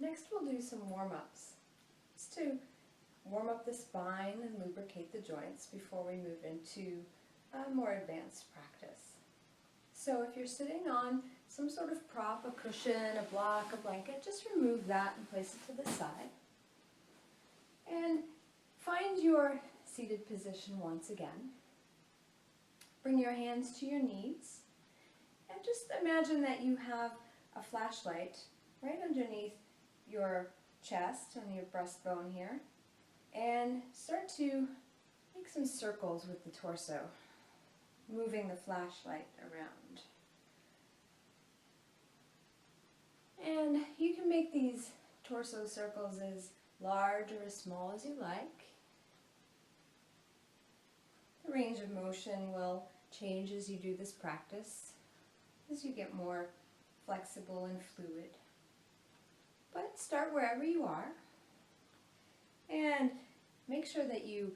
Next we'll do some warm-ups. It's to warm up the spine and lubricate the joints before we move into a more advanced practice. So if you're sitting on some sort of prop, a cushion, a block, a blanket, just remove that and place it to the side. And find your seated position once again. Bring your hands to your knees and just imagine that you have a flashlight right underneath your chest, on your breastbone here, and start to make some circles with the torso, moving the flashlight around. And you can make these torso circles as large or as small as you like. The range of motion will change as you do this practice, as you get more flexible and fluid. But start wherever you are, and make sure that you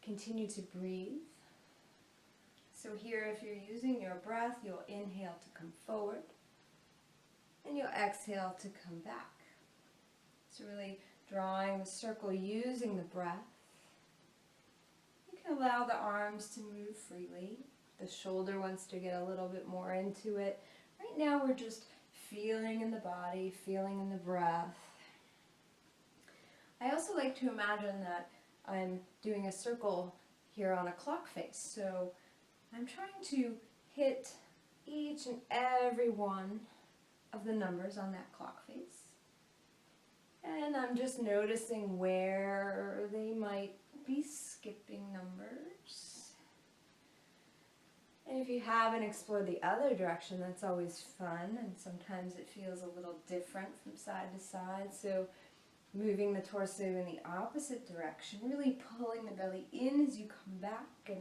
continue to breathe. So here, if you're using your breath, you'll inhale to come forward, and you'll exhale to come back. So really drawing the circle using the breath. You can allow the arms to move freely. The shoulder wants to get a little bit more into it. Right now we're just feeling in the body, feeling in the breath. I also like to imagine that I'm doing a circle here on a clock face. So I'm trying to hit each and every one of the numbers on that clock face. And I'm just noticing where they might be skipping numbers. And if you haven't explored the other direction, that's always fun, and sometimes it feels a little different from side to side. So moving the torso in the opposite direction, really pulling the belly in as you come back and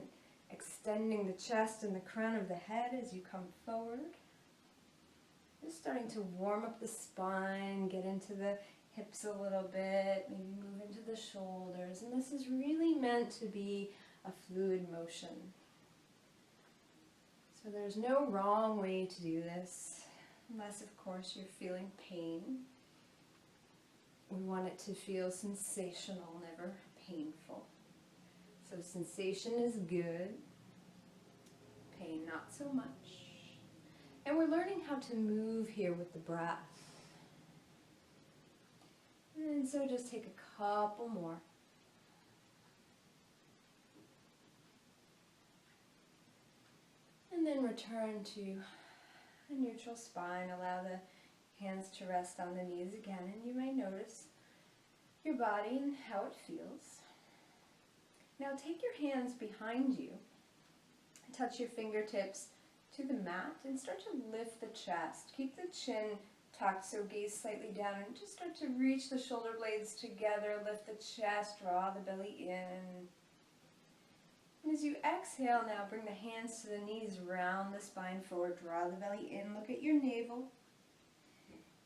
extending the chest and the crown of the head as you come forward. Just starting to warm up the spine, get into the hips a little bit, maybe move into the shoulders. And this is really meant to be a fluid motion. So there's no wrong way to do this, unless of course you're feeling pain. We want it to feel sensational, never painful. So sensation is good, pain not so much. And we're learning how to move here with the breath. And so just take a couple more. And then return to a neutral spine. Allow the hands to rest on the knees again, and you may notice your body and how it feels. Now take your hands behind you, touch your fingertips to the mat, and start to lift the chest. Keep the chin tucked, so gaze slightly down, and just start to reach the shoulder blades together, lift the chest, draw the belly in. And as you exhale now, bring the hands to the knees, round the spine forward, draw the belly in, look at your navel.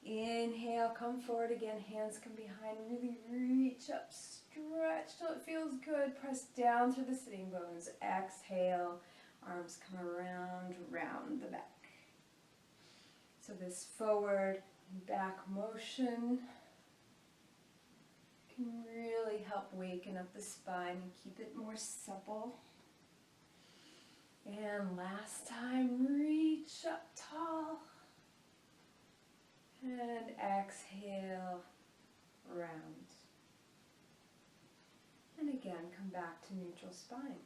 Inhale, come forward again, hands come behind, really reach up, stretch till it feels good, press down through the sitting bones. Exhale, arms come around, round the back. So this forward and back motion can really help waken up the spine and keep it more supple. And last time, reach up tall. And exhale, round. And again, come back to neutral spine.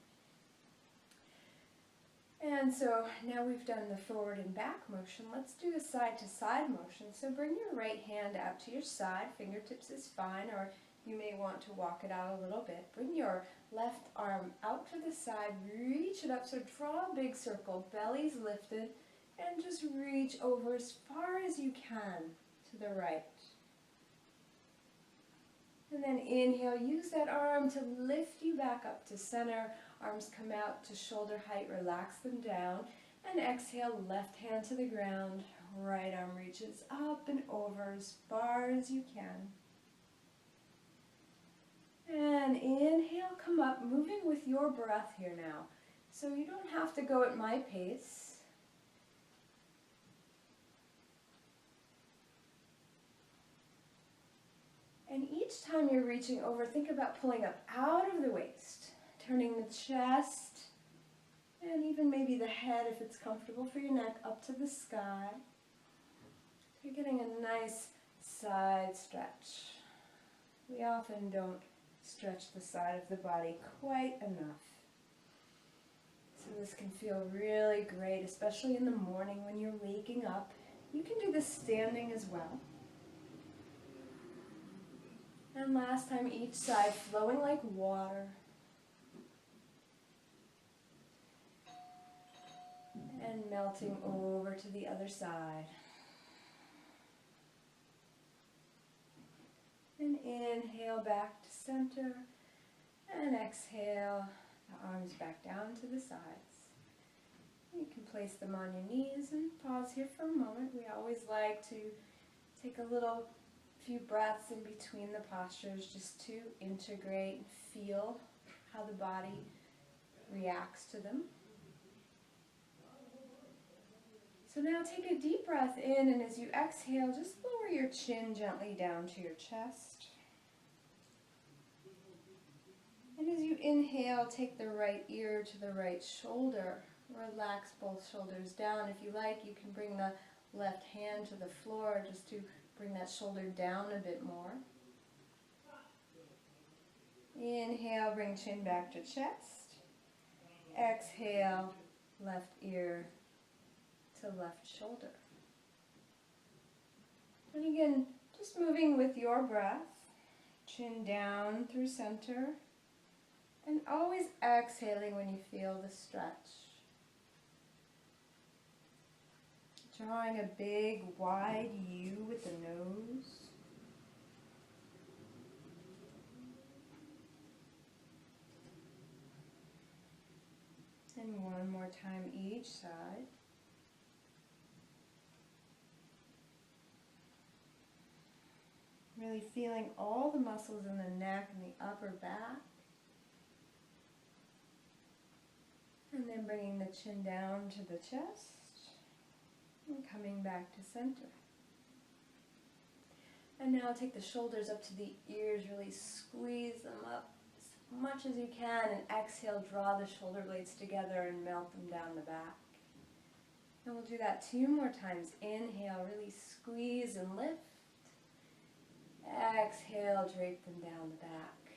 And so now we've done the forward and back motion. Let's do the side to side motion. So bring your right hand out to your side. Fingertips is fine, or you may want to walk it out a little bit. Bring your left arm out to the side. Reach it up. So draw a big circle. Belly's lifted. And just reach over as far as you can to the right. And then inhale, use that arm to lift you back up to center. Arms come out to shoulder height, relax them down. And exhale, left hand to the ground. Right arm reaches up and over as far as you can. And inhale, come up, moving with your breath here now. So you don't have to go at my pace. And each time you're reaching over, think about pulling up out of the waist, turning the chest, and even maybe the head if it's comfortable for your neck, up to the sky. You're getting a nice side stretch. We often don't stretch the side of the body quite enough. So this can feel really great, especially in the morning when you're waking up. You can do this standing as well. And last time, each side flowing like water. And melting over to the other side. And inhale back to center. And exhale, the arms back down to the sides. You can place them on your knees and pause here for a moment. We always like to take a few breaths in between the postures just to integrate and feel how the body reacts to them. So now take a deep breath in, and as you exhale, just lower your chin gently down to your chest. And as you inhale, take the right ear to the right shoulder. Relax both shoulders down. If you like, you can bring the left hand to the floor just to bring that shoulder down a bit more. Inhale, bring chin back to chest. Exhale, left ear to left shoulder. And again, just moving with your breath, chin down through center, and always exhaling when you feel the stretch. Drawing a big, wide U with the nose. And one more time each side. Really feeling all the muscles in the neck and the upper back. And then bringing the chin down to the chest. And coming back to center. And now take the shoulders up to the ears, really squeeze them up as much as you can, and exhale, draw the shoulder blades together and melt them down the back. And we'll do that 2 more times. Inhale, really squeeze and lift. Exhale, drape them down the back.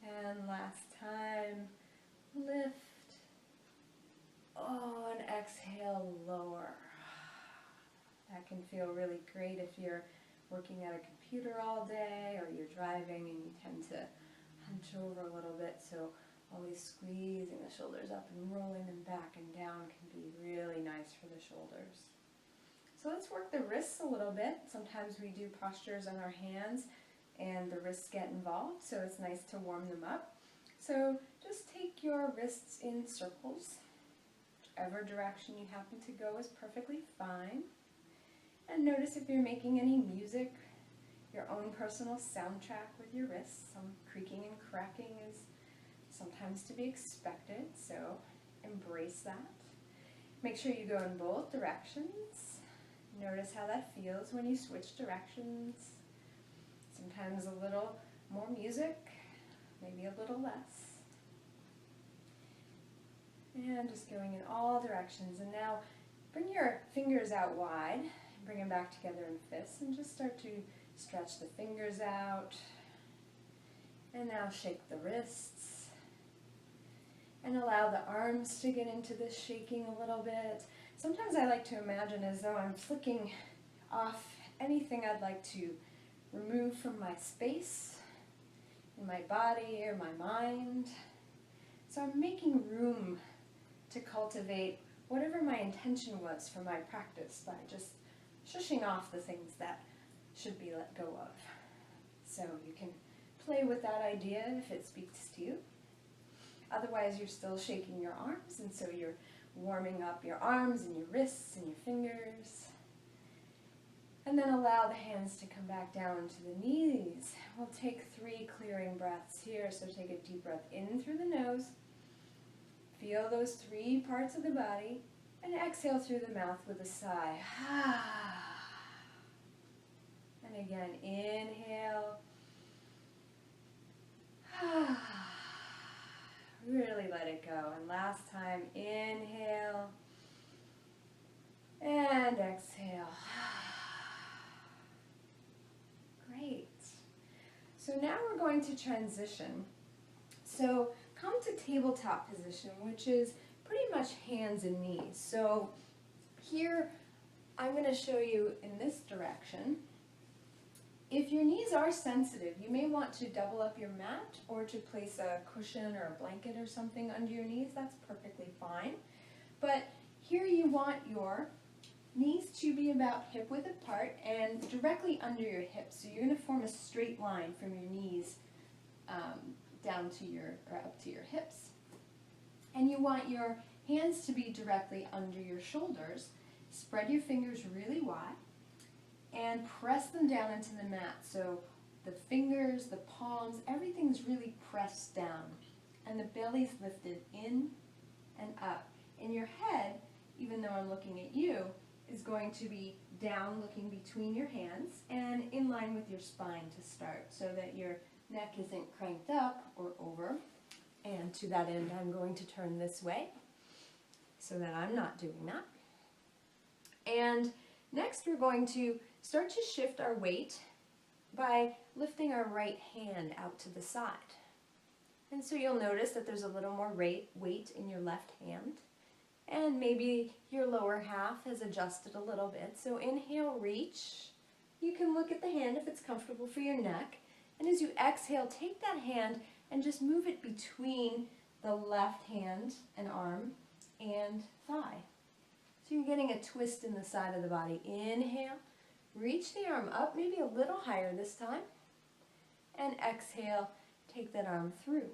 And last time, lift. Oh, and exhale, lower. That can feel really great if you're working at a computer all day or you're driving and you tend to hunch over a little bit. So always squeezing the shoulders up and rolling them back and down can be really nice for the shoulders. So let's work the wrists a little bit. Sometimes we do postures on our hands and the wrists get involved, so it's nice to warm them up. So just take your wrists in circles. Whichever direction you happen to go is perfectly fine. And notice if you're making any music, your own personal soundtrack with your wrists. Some creaking and cracking is sometimes to be expected, so embrace that. Make sure you go in both directions. Notice how that feels when you switch directions. Sometimes a little more music, maybe a little less. And just going in all directions. And now bring your fingers out wide, bring them back together in fists, and just start to stretch the fingers out. And now shake the wrists. And allow the arms to get into this shaking a little bit. Sometimes I like to imagine as though I'm flicking off anything I'd like to remove from my space, in my body or my mind. So I'm making room to cultivate whatever my intention was for my practice by just shushing off the things that should be let go of. So you can play with that idea if it speaks to you. Otherwise, you're still shaking your arms, and so you're warming up your arms and your wrists and your fingers. And then allow the hands to come back down to the knees. We'll take 3 clearing breaths here. So take a deep breath in through the nose. Feel those 3 parts of the body. And exhale through the mouth with a sigh. And again, inhale. Really let it go. And last time, inhale. And exhale. Great. So now we're going to transition. So come to tabletop position, which is pretty much hands and knees. So here I'm going to show you in this direction. If your knees are sensitive, you may want to double up your mat or to place a cushion or a blanket or something under your knees. That's perfectly fine. But here you want your knees to be about hip width apart and directly under your hips. So you're going to form a straight line from your knees down to your, or up to your hips. And you want your hands to be directly under your shoulders. Spread your fingers really wide and press them down into the mat. So the fingers, the palms, everything's really pressed down. And the belly's lifted in and up. And your head, even though I'm looking at you, is going to be down, looking between your hands and in line with your spine to start, so that your neck isn't cranked up or over. And to that end, I'm going to turn this way so that I'm not doing that. And next we're going to start to shift our weight by lifting our right hand out to the side. And so you'll notice that there's a little more weight in your left hand. And maybe your lower half has adjusted a little bit. So inhale, reach. You can look at the hand if it's comfortable for your neck. And as you exhale, take that hand and just move it between the left hand and arm and thigh. So you're getting a twist in the side of the body. Inhale, reach the arm up, maybe a little higher this time. And exhale, take that arm through.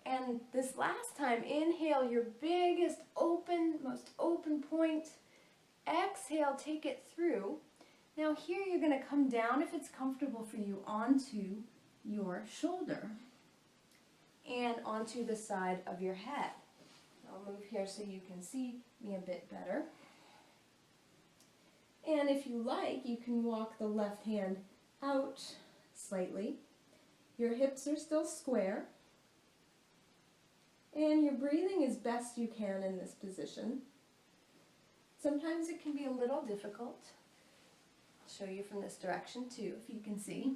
And this last time, inhale your biggest open, most open point. Exhale, take it through. Now here you're going to come down, if it's comfortable for you, onto your shoulder and onto the side of your head. I'll move here so you can see me a bit better. And if you like, you can walk the left hand out slightly. Your hips are still square. And your breathing as best you can in this position. Sometimes it can be a little difficult. I'll show you from this direction too, if you can see.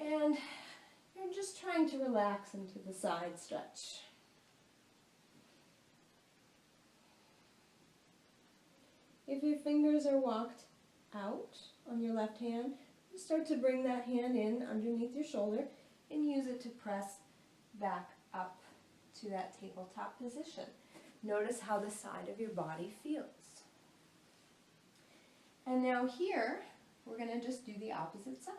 And you're just trying to relax into the side stretch. If your fingers are walked out on your left hand, start to bring that hand in underneath your shoulder and use it to press back up to that tabletop position. Notice how the side of your body feels. And now here, we're going to just do the opposite side.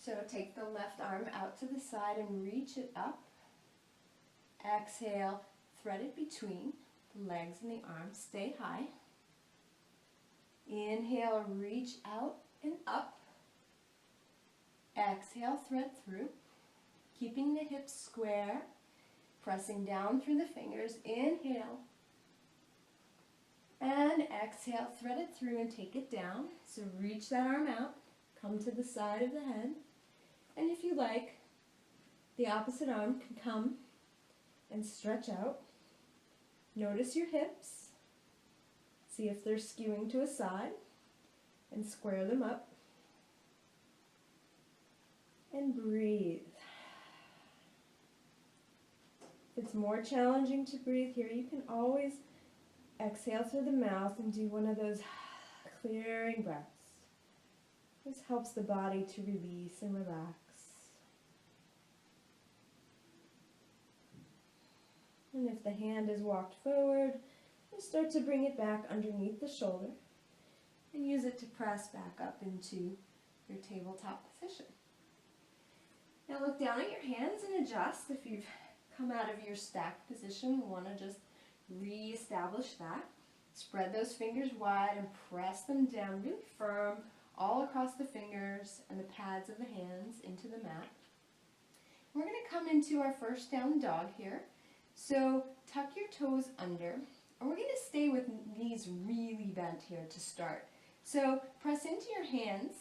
So take the left arm out to the side and reach it up. Exhale, thread it between the legs and the arms. Stay high. Inhale, reach out and up. Exhale, thread through, keeping the hips square, pressing down through the fingers. Inhale, and exhale, thread it through and take it down. So reach that arm out, come to the side of the head, and if you like, the opposite arm can come and stretch out. Notice your hips, see if they're skewing to a side, and square them up. And breathe. If it's more challenging to breathe here, you can always exhale through the mouth and do one of those clearing breaths. This helps the body to release and relax. And if the hand is walked forward, you start to bring it back underneath the shoulder and use it to press back up into your tabletop position. Now look down at your hands and adjust. If you've come out of your stacked position, you want to just re-establish that. Spread those fingers wide and press them down really firm all across the fingers and the pads of the hands into the mat. We're going to come into our first down dog here. So tuck your toes under, and we're going to stay with knees really bent here to start. So press into your hands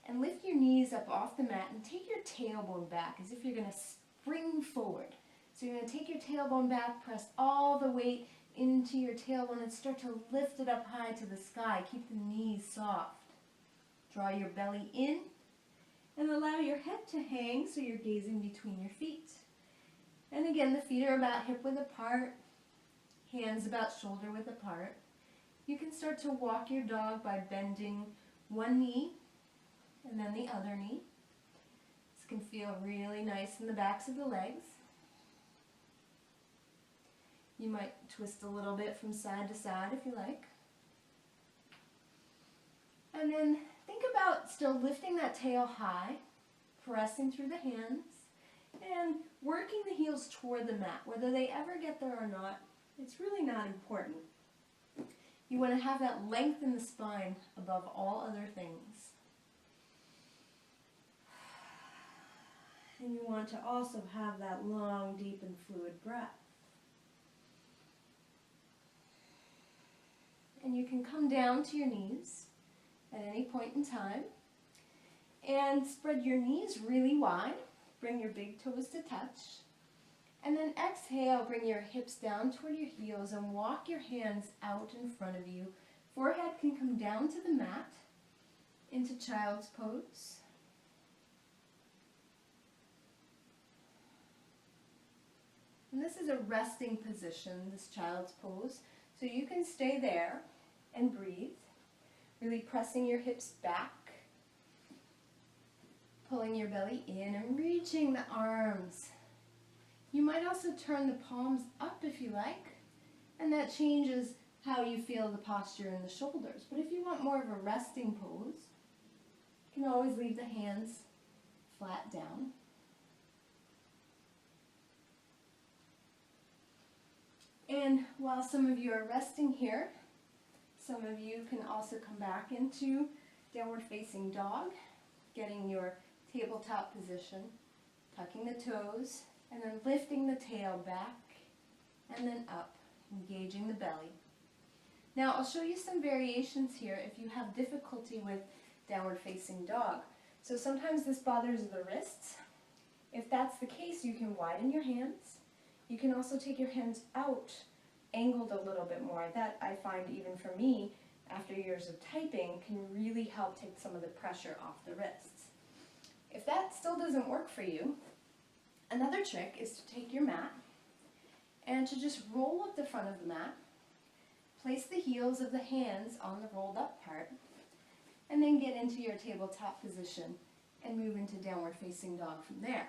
and lift your knees up off the mat and take your tailbone back as if you're going to spring forward. So you're going to take your tailbone back, press all the weight into your tailbone and start to lift it up high to the sky. Keep the knees soft. Draw your belly in and allow your head to hang so you're gazing between your feet. And again, the feet are about hip width apart, hands about shoulder width apart. You can start to walk your dog by bending one knee and then the other knee. This can feel really nice in the backs of the legs. You might twist a little bit from side to side if you like. And then think about still lifting that tail high, pressing through the hands, and working the heels toward the mat. Whether they ever get there or not, it's really not important. You want to have that length in the spine above all other things. And you want to also have that long, deep, and fluid breath. And you can come down to your knees at any point in time and spread your knees really wide. Bring your big toes to touch. And then exhale, bring your hips down toward your heels and walk your hands out in front of you. Forehead can come down to the mat into child's pose. And this is a resting position, this child's pose. So you can stay there and breathe, really pressing your hips back, pulling your belly in and reaching the arms. You might also turn the palms up if you like, and that changes how you feel the posture in the shoulders. But if you want more of a resting pose, you can always leave the hands flat down. And while some of you are resting here, some of you can also come back into downward facing dog, getting your tabletop position, tucking the toes, and then lifting the tail back and then up, engaging the belly. Now I'll show you some variations here if you have difficulty with downward facing dog. So sometimes this bothers the wrists. If that's the case, you can widen your hands. You can also take your hands out, angled a little bit more. That I find, even for me, after years of typing, can really help take some of the pressure off the wrists. If that still doesn't work for you, another trick is to take your mat and to just roll up the front of the mat, place the heels of the hands on the rolled up part, and then get into your tabletop position and move into downward facing dog from there.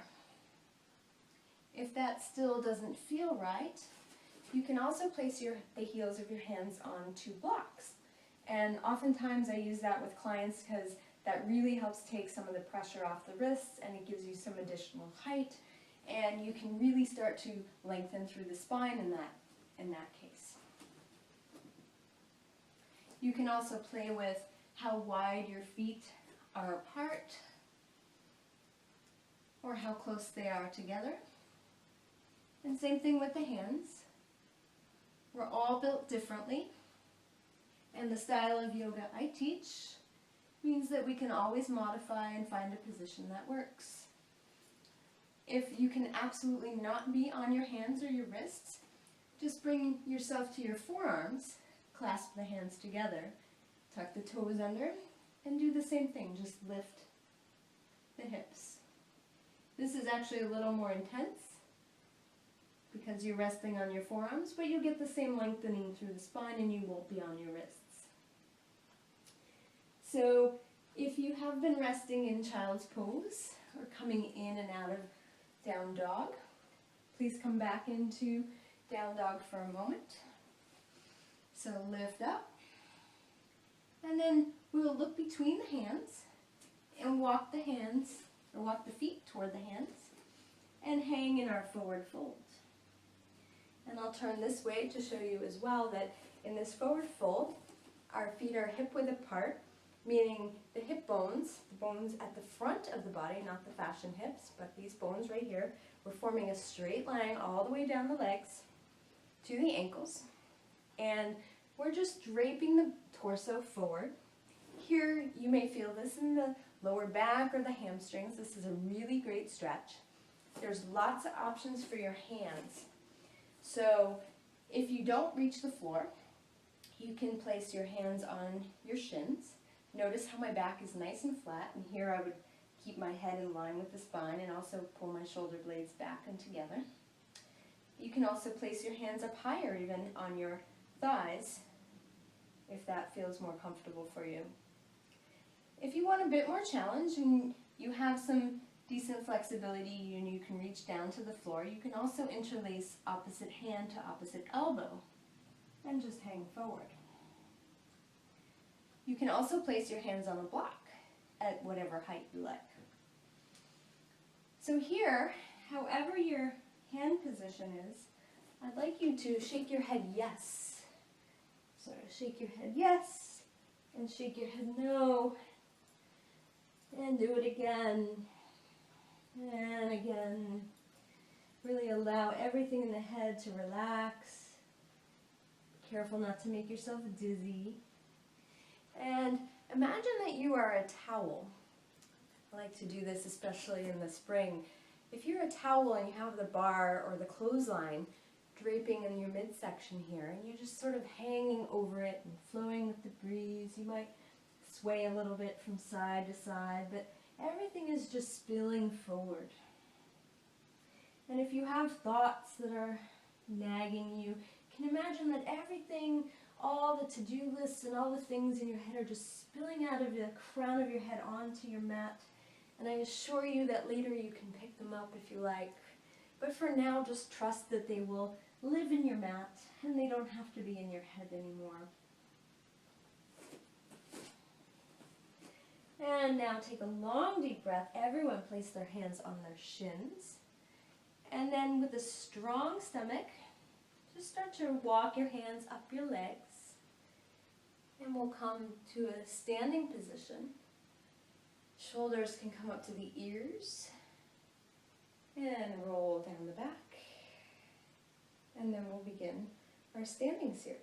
If that still doesn't feel right, you can also place the heels of your hands on two blocks. And oftentimes I use that with clients because that really helps take some of the pressure off the wrists and it gives you some additional height, and you can really start to lengthen through the spine in that case. You can also play with how wide your feet are apart or how close they are together. And same thing with the hands. We're all built differently, and the style of yoga I teach means that we can always modify and find a position that works. If you can absolutely not be on your hands or your wrists, just bring yourself to your forearms, clasp the hands together, tuck the toes under, and do the same thing, just lift the hips. This is actually a little more intense because you're resting on your forearms, but you'll get the same lengthening through the spine and you won't be on your wrists. So if you have been resting in child's pose or coming in and out of down dog, please come back into down dog for a moment. So lift up, and then we'll look between the hands and walk the hands, or walk the feet toward the hands, and hang in our forward fold. And I'll turn this way to show you as well that in this forward fold, our feet are hip width apart, meaning the hip bones, the bones at the front of the body, not the fashion hips, but these bones right here, we're forming a straight line all the way down the legs. to the ankles, and we're just draping the torso forward. Here you may feel this in the lower back or the hamstrings. This is a really great stretch. There's lots of options for your hands. So if you don't reach the floor, you can place your hands on your shins. Notice how my back is nice and flat, and here I would keep my head in line with the spine and also pull my shoulder blades back and together. You can also place your hands up higher, even on your thighs, if that feels more comfortable for you. If you want a bit more challenge and you have some decent flexibility and you can reach down to the floor, you can also interlace opposite hand to opposite elbow and just hang forward. You can also place your hands on a block at whatever height you like. So here, however your hand position is, I'd like you to shake your head yes. So shake your head yes, and shake your head no, and do it again, and again. Really allow everything in the head to relax. Be careful not to make yourself dizzy. And imagine that you are a towel. I like to do this especially in the spring. If you're a towel and you have the bar or the clothesline draping in your midsection here, and you're just sort of hanging over it and flowing with the breeze, you might sway a little bit from side to side, but everything is just spilling forward. And if you have thoughts that are nagging you, can imagine that everything, all the to-do lists and all the things in your head are just spilling out of the crown of your head onto your mat. And I assure you that later you can pick them up if you like. But for now, just trust that they will live in your mat and they don't have to be in your head anymore. And now take a long deep breath. Everyone place their hands on their shins. And then with a strong stomach, just start to walk your hands up your legs. And we'll come to a standing position. Shoulders can come up to the ears. And roll down the back. And then we'll begin our standing series.